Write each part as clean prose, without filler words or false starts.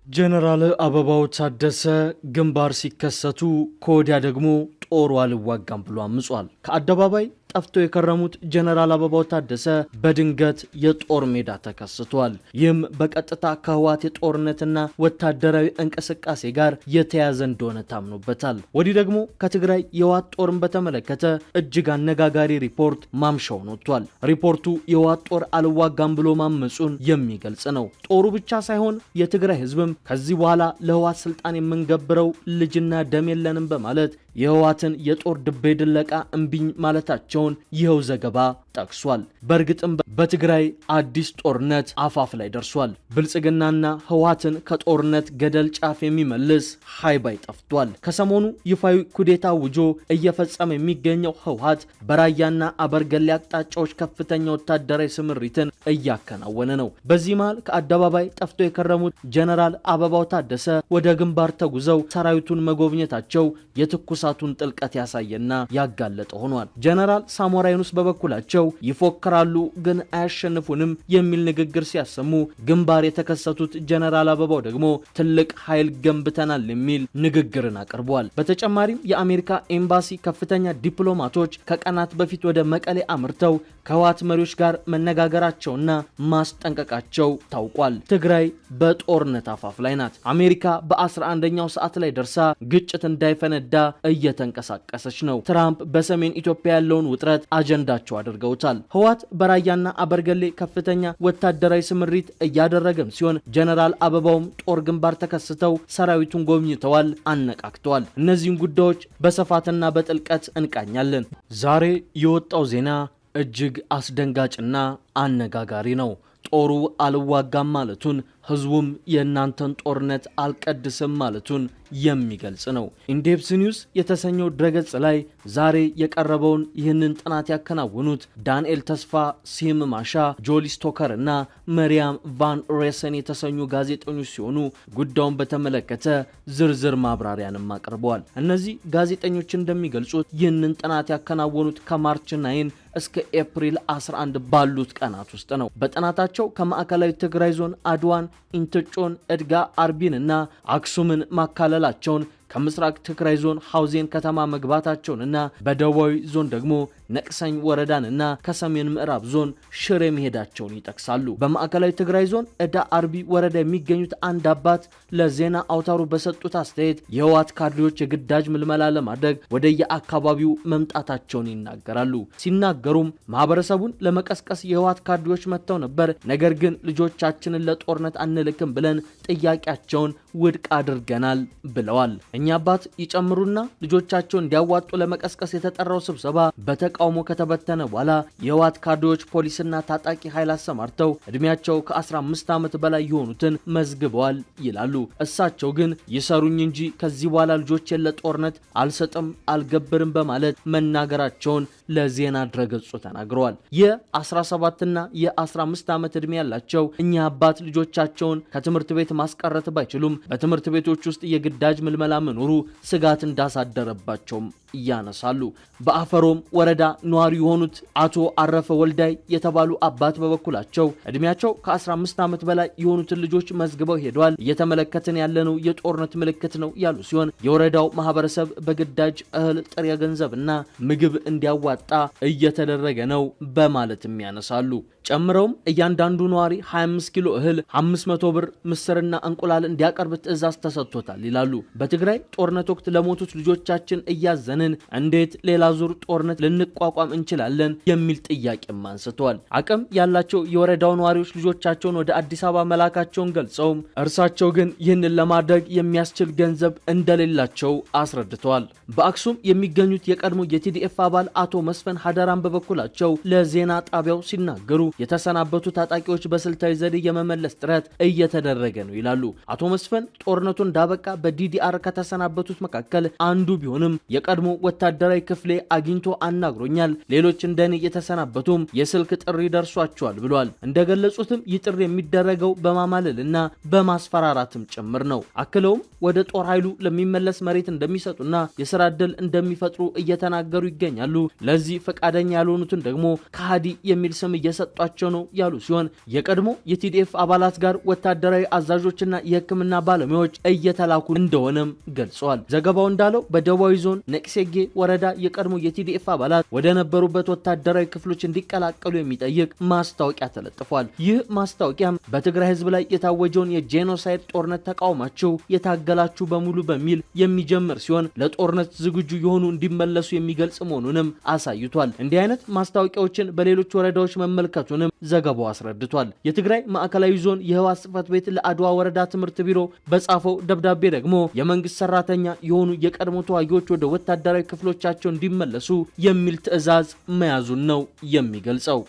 ጀነራል አበባው ታደሰ ግንባር ሲከሰቱ ከወዲያ ደግሞ ጦሩ አልዋጋም ብሎ አምጿል። ከአደባባይ ጠፍተው የከረሙት ጀነራል አበባው ታደሰ በድንገት የጦር ሜዳ ተከስቷል። ይህም በቀጥታ ከህወሓት የጦርነትና ወታደራዊ እንቅስቃሴ ጋር የተያዘ እንደሆነ ታምኖበታል። ወዲህ ደግሞ ከትግራይ የህወሓት ጦርን በተመለከተ እጅግ አነጋጋሪ ሪፖርት ማምሻውን ወጥቷል። ሪፖርቱ የህወሓት ጦር አልዋጋም ብሎ ማመጹን የሚገልጽ ነው። ጦሩ ብቻ ሳይሆን የትግራይ ህዝብም ከዚህ በኋላ ለህወሓት ስልጣን የምንገብረው ልጅና ደም የለንም በማለት የህወሓትን የጦር ድቤ ድለቃ እምቢኝ ማለታቸውን ይኸው ዘገባ ጠቅሷል። በእርግጥም በትግራይ አዲስ ጦርነት አፋፍ ላይ ደርሷል። ብልጽግናና ህወሓትን ከጦርነት ገደል ጫፍ የሚመልስ ሃይባይ ጠፍቷል። ከሰሞኑ ይፋዊ ኩዴታ ውጆ እየፈጸመ የሚገኘው ህወሓት በራያና አበርገሌ አቅጣጫዎች ከፍተኛ ወታደራዊ ስምሪትን እያከናወነ ነው። በዚህ መሃል ከአደባባይ ጠፍቶ የከረሙት ጀነራል አበባው ታደሰ ወደ ግንባር ተጉዘው ሰራዊቱን መጎብኘታቸው የትኩሳቱን ጥልቀት ያሳየና ያጋለጠ ሆኗል። ጀነራል ሳሞራ ዩኑስ በበኩላቸው ይፎክራሉ ግን አያሸንፉንም የሚል ንግግር ሲያሰሙ፣ ግንባር የተከሰቱት ጀነራል አበባው ደግሞ ትልቅ ኃይል ገንብተናል የሚል ንግግርን አቅርበዋል። በተጨማሪም የአሜሪካ ኤምባሲ ከፍተኛ ዲፕሎማቶች ከቀናት በፊት ወደ መቀሌ አምርተው ከህወሓት መሪዎች ጋር መነጋገራቸውና ማስጠንቀቃቸው ታውቋል። ትግራይ በጦርነት አፋፍ ላይ ናት። አሜሪካ በ11ኛው ሰዓት ላይ ደርሳ ግጭት እንዳይፈነዳ እየተንቀሳቀሰች ነው። ትራምፕ በሰሜን ኢትዮጵያ ያለውን ውጥረት አጀንዳቸው አድርገውታል። ህወሓት በራያና አበርገሌ ከፍተኛ ወታደራዊ ስምሪት እያደረገም ሲሆን ጀነራል አበባውም ጦር ግንባር ተከስተው ሰራዊቱን ጎብኝተዋል፣ አነቃክተዋል። እነዚህን ጉዳዮች በስፋትና በጥልቀት እንቃኛለን። ዛሬ የወጣው ዜና እጅግ አስደንጋጭና አነጋጋሪ ነው። ጦሩ አልዋጋም ማለቱን፣ ህዝቡም የእናንተን ጦርነት አልቀድስም ማለቱን የሚገልጽ ነው። ኢንዴፕስ ኒውስ የተሰኘው ድረገጽ ላይ ዛሬ የቀረበውን ይህንን ጥናት ያከናወኑት ዳንኤል ተስፋ፣ ሲም ማሻ፣ ጆሊ ስቶከር እና መሪያም ቫን ሬሰን የተሰኙ ጋዜጠኞች ሲሆኑ ጉዳዩን በተመለከተ ዝርዝር ማብራሪያንም አቅርበዋል። እነዚህ ጋዜጠኞች እንደሚገልጹት ይህንን ጥናት ያከናወኑት ከማርች 9 እስከ ኤፕሪል 11 ባሉት ቀናት ውስጥ ነው። በጥናታቸው ከማዕከላዊ ትግራይ ዞን አድዋን፣ ኢንትጮን፣ እድጋ፣ አርቢን እና አክሱምን ማካለላቸውን፣ ከምስራቅ ትግራይ ዞን ሐውዜን ከተማ መግባታቸውንና በደቡባዊ ዞን ደግሞ ነቅሰኝ ወረዳንና ከሰሜን ምዕራብ ዞን ሽሬ መሄዳቸውን ይጠቅሳሉ። በማዕከላዊ ትግራይ ዞን እዳ አርቢ ወረዳ የሚገኙት አንድ አባት ለዜና አውታሩ በሰጡት አስተያየት የህወሓት ካድሬዎች የግዳጅ ምልመላ ለማድረግ ወደ የአካባቢው መምጣታቸውን ይናገራሉ። ሲናገሩም ማህበረሰቡን ለመቀስቀስ የህወሓት ካድሬዎች መጥተው ነበር፣ ነገር ግን ልጆቻችንን ለጦርነት አንልክም ብለን ጥያቄያቸውን ውድቅ አድርገናል ብለዋል። እኛ አባት ይጨምሩና ልጆቻቸውን እንዲያዋጡ ለመቀስቀስ የተጠራው ስብሰባ በተቃውሞ ከተበተነ በኋላ የህወሓት ካድሬዎች ፖሊስና ታጣቂ ኃይል አሰማርተው እድሜያቸው ከ15 ዓመት በላይ የሆኑትን መዝግበዋል ይላሉ። እሳቸው ግን ይሰሩኝ እንጂ ከዚህ በኋላ ልጆችን ለጦርነት አልሰጥም አልገብርም በማለት መናገራቸውን ለዜና ድረገጹ ተናግረዋል። የ17ና የ15 ዓመት እድሜ ያላቸው እኛ አባት ልጆቻቸውን ከትምህርት ቤት ማስቀረት ባይችሉም በትምህርት ቤቶች ውስጥ የግዳጅ ምልመላ መኖሩ ስጋት እንዳሳደረባቸውም ያነሳሉ። በአፈሮም ወረዳ ነዋሪ የሆኑት አቶ አረፈ ወልዳይ የተባሉ አባት በበኩላቸው እድሜያቸው ከ15 ዓመት በላይ የሆኑትን ልጆች መዝግበው ሄደዋል፣ እየተመለከትን ያለነው የጦርነት ምልክት ነው ያሉ ሲሆን የወረዳው ማህበረሰብ በግዳጅ እህል፣ ጥሬ ገንዘብና ምግብ እንዲያዋጣ እየተደረገ ነው በማለትም ያነሳሉ። ጨምረውም እያንዳንዱ ነዋሪ 25 ኪሎ እህል፣ 500 ብር ምስርና እንቁላል እንዲያቀርብ ትዕዛዝ ተሰጥቶታል ይላሉ። በትግራይ ጦርነት ወቅት ለሞቱት ልጆቻችን እያዘንን እንዴት ሌላ ዙር ጦርነት ልንቋቋም እንችላለን የሚል ጥያቄም አንስተዋል። አቅም ያላቸው የወረዳው ነዋሪዎች ልጆቻቸውን ወደ አዲስ አበባ መላካቸውን ገልጸውም እርሳቸው ግን ይህንን ለማድረግ የሚያስችል ገንዘብ እንደሌላቸው አስረድተዋል። በአክሱም የሚገኙት የቀድሞ የቲዲኤፍ አባል አቶ መስፈን ሀደራን በበኩላቸው ለዜና ጣቢያው ሲናገሩ የተሰናበቱ ታጣቂዎች በስልታዊ ዘዴ የመመለስ ጥረት እየተደረገ ነው ይላሉ። አቶ መስፈን ጦርነቱን እንዳበቃ በዲዲአር ከተሰናበቱት መካከል አንዱ ቢሆንም የቀድሞ ወታደራዊ ክፍሌ አግኝቶ አናግሮኛል፣ ሌሎች እንደኔ የተሰናበቱም የስልክ ጥሪ ደርሷቸዋል ብሏል። እንደገለጹትም ይህ ጥሪ የሚደረገው በማማለልና በማስፈራራትም ጭምር ነው። አክለውም ወደ ጦር ኃይሉ ለሚመለስ መሬት እንደሚሰጡና የስራ ዕድል እንደሚፈጥሩ እየተናገሩ ይገኛሉ። ለዚህ ፈቃደኛ ያልሆኑትን ደግሞ ከሃዲ የሚል ስም እየሰጧቸው ነው ያሉ ሲሆን የቀድሞ የቲዲኤፍ አባላት ጋር ወታደራዊ አዛዦችና የሕክምና ባለሙያዎች እየተላኩ እንደሆነም ገልጸዋል። ዘገባው እንዳለው በደቡባዊ ዞን ነቅሴጌ ወረዳ የቀድሞ የቲዲኤፍ አባላት ወደ ነበሩበት ወታደራዊ ክፍሎች እንዲቀላቀሉ የሚጠይቅ ማስታወቂያ ተለጥፏል። ይህ ማስታወቂያም በትግራይ ህዝብ ላይ የታወጀውን የጄኖሳይድ ጦርነት ተቃውማችሁ የታገላችሁ በሙሉ በሚል የሚጀምር ሲሆን ለጦርነት ዝግጁ የሆኑ እንዲመለሱ የሚገልጽ መሆኑንም አሳይቷል። እንዲህ አይነት ማስታወቂያዎችን በሌሎች ወረዳዎች መመልከቱንም ዘገባው አስረድቷል። የትግራይ ማዕከላዊ ዞን የህወሓት ጽሕፈት ቤት ለአድዋ ወረዳ ትምህርት ቢሮ በጻፈው ደብዳቤ ደግሞ የመንግስት ሰራተኛ የሆኑ የቀድሞ ተዋጊዎች ወደ ወታደራዊ ክፍሎቻቸው እንዲመለሱ የሚል ትዕዛዝ መያዙን ነው የሚገልጸው።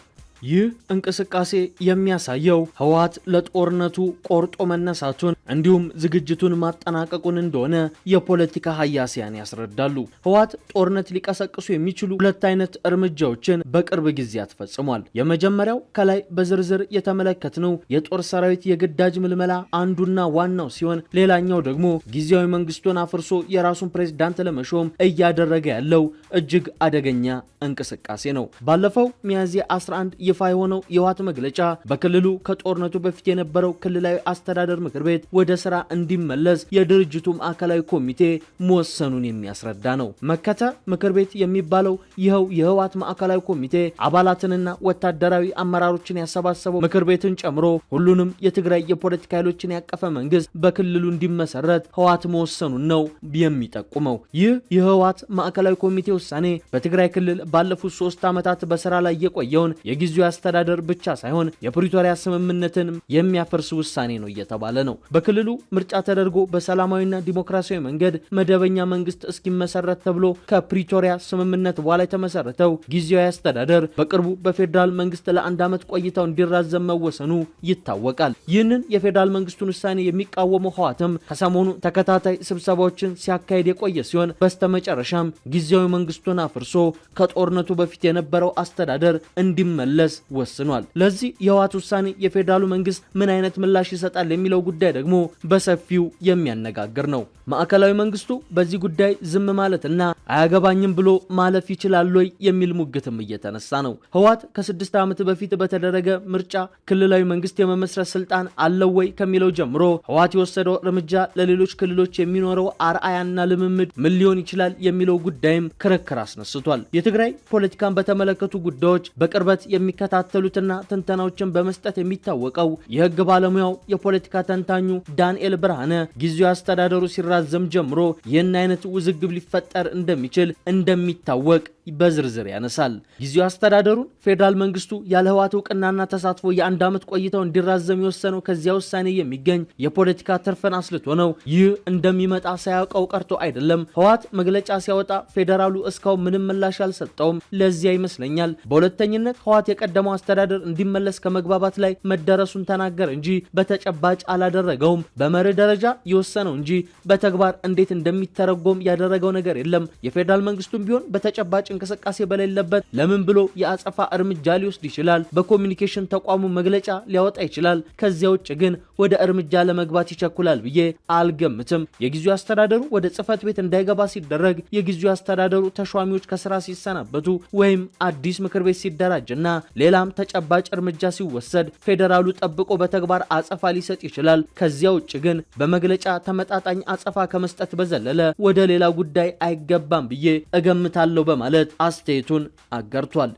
ይህ እንቅስቃሴ የሚያሳየው ህወሓት ለጦርነቱ ቆርጦ መነሳቱን እንዲሁም ዝግጅቱን ማጠናቀቁን እንደሆነ የፖለቲካ ሀያሲያን ያስረዳሉ። ህወሓት ጦርነት ሊቀሰቅሱ የሚችሉ ሁለት አይነት እርምጃዎችን በቅርብ ጊዜያት ፈጽሟል። የመጀመሪያው ከላይ በዝርዝር የተመለከትነው የጦር ሰራዊት የግዳጅ ምልመላ አንዱና ዋናው ሲሆን ሌላኛው ደግሞ ጊዜያዊ መንግስቱን አፍርሶ የራሱን ፕሬዝዳንት ለመሾም እያደረገ ያለው እጅግ አደገኛ እንቅስቃሴ ነው። ባለፈው ሚያዝያ 11 ይፋ የሆነው የህወሓት መግለጫ በክልሉ ከጦርነቱ በፊት የነበረው ክልላዊ አስተዳደር ምክር ቤት ወደ ስራ እንዲመለስ የድርጅቱ ማዕከላዊ ኮሚቴ መወሰኑን የሚያስረዳ ነው። መከተ ምክር ቤት የሚባለው ይኸው የህወሓት ማዕከላዊ ኮሚቴ አባላትንና ወታደራዊ አመራሮችን ያሰባሰበው ምክር ቤትን ጨምሮ ሁሉንም የትግራይ የፖለቲካ ኃይሎችን ያቀፈ መንግስት በክልሉ እንዲመሰረት ህወሓት መወሰኑን ነው የሚጠቁመው። ይህ የህወሓት ማዕከላዊ ኮሚቴ ውሳኔ በትግራይ ክልል ባለፉት 3 ዓመታት በስራ ላይ የቆየውን የጊዜያዊ አስተዳደር ብቻ ሳይሆን የፕሪቶሪያ ስምምነትን የሚያፈርስ ውሳኔ ነው እየተባለ ነው። በክልሉ ምርጫ ተደርጎ በሰላማዊና ዲሞክራሲያዊ መንገድ መደበኛ መንግስት እስኪመሰረት ተብሎ ከፕሪቶሪያ ስምምነት በኋላ የተመሰረተው ጊዜያዊ አስተዳደር በቅርቡ በፌዴራል መንግስት ለ1 ዓመት ቆይታው እንዲራዘም መወሰኑ ይታወቃል። ይህንን የፌዴራል መንግስቱን ውሳኔ የሚቃወመው ህወሓትም ከሰሞኑ ተከታታይ ስብሰባዎችን ሲያካሄድ የቆየ ሲሆን በስተመጨረሻም ጊዜያዊ መንግስቱን አፍርሶ ከጦርነቱ በፊት የነበረው አስተዳደር እንዲመለስ ወስኗል። ለዚህ የህወሓት ውሳኔ የፌዴራሉ መንግስት ምን አይነት ምላሽ ይሰጣል የሚለው ጉዳይ ደግሞ በሰፊው የሚያነጋግር ነው። ማዕከላዊ መንግስቱ በዚህ ጉዳይ ዝም ማለትና አያገባኝም ብሎ ማለፍ ይችላል ወይ የሚል ሙግትም እየተነሳ ነው። ህወሓት ከ6 ዓመት በፊት በተደረገ ምርጫ ክልላዊ መንግስት የመመስረት ስልጣን አለው ወይ ከሚለው ጀምሮ ህወሓት የወሰደው እርምጃ ለሌሎች ክልሎች የሚኖረው አርአያና ልምምድ ምን ሊሆን ይችላል የሚለው ጉዳይም ክርክር አስነስቷል። የትግራይ ፖለቲካን በተመለከቱ ጉዳዮች በቅርበት የሚከታተሉትና ትንተናዎችን በመስጠት የሚታወቀው የህግ ባለሙያው የፖለቲካ ተንታኙ ዳንኤል ብርሃነ ጊዜያዊ አስተዳደሩ ሲራዘም ጀምሮ ይህን አይነት ውዝግብ ሊፈጠር እንደሚችል እንደሚታወቅ በዝርዝር ያነሳል። ጊዜያዊ አስተዳደሩን ፌዴራል መንግስቱ ያለ ህወሓት እውቅናና ተሳትፎ የ1 ዓመት ቆይታው እንዲራዘም የወሰነው ከዚያ ውሳኔ የሚገኝ የፖለቲካ ትርፍን አስልቶ ነው። ይህ እንደሚመጣ ሳያውቀው ቀርቶ አይደለም። ህወሓት መግለጫ ሲያወጣ ፌዴራሉ እስካሁን ምንም ምላሽ አልሰጠውም። ለዚያ ይመስለኛል በሁለተኝነት ህወሓት የቀደመው አስተዳደር እንዲመለስ ከመግባባት ላይ መደረሱን ተናገረ እንጂ በተጨባጭ አላደረገውም። በመርህ ደረጃ የወሰነው እንጂ በተግባር እንዴት እንደሚተረጎም ያደረገው ነገር የለም። የፌዴራል መንግስቱም ቢሆን በተጨባጭ እንቅስቃሴ በሌለበት ለምን ብሎ የአጸፋ እርምጃ ሊወስድ ይችላል? በኮሚኒኬሽን ተቋሙ መግለጫ ሊያወጣ ይችላል። ከዚያ ውጭ ግን ወደ እርምጃ ለመግባት ይቸኩላል ብዬ አልገምትም። የጊዜያዊ አስተዳደሩ ወደ ጽህፈት ቤት እንዳይገባ ሲደረግ፣ የጊዜያዊ አስተዳደሩ ተሿሚዎች ከስራ ሲሰናበቱ ወይም አዲስ ምክር ቤት ሲደራጅና ሌላም ተጨባጭ እርምጃ ሲወሰድ ፌዴራሉ ጠብቆ በተግባር አጸፋ ሊሰጥ ይችላል። ከዚያ ውጭ ግን በመግለጫ ተመጣጣኝ አጸፋ ከመስጠት በዘለለ ወደ ሌላ ጉዳይ አይገባም ብዬ እገምታለሁ በማለት አስተያየቱን አጋርቷል።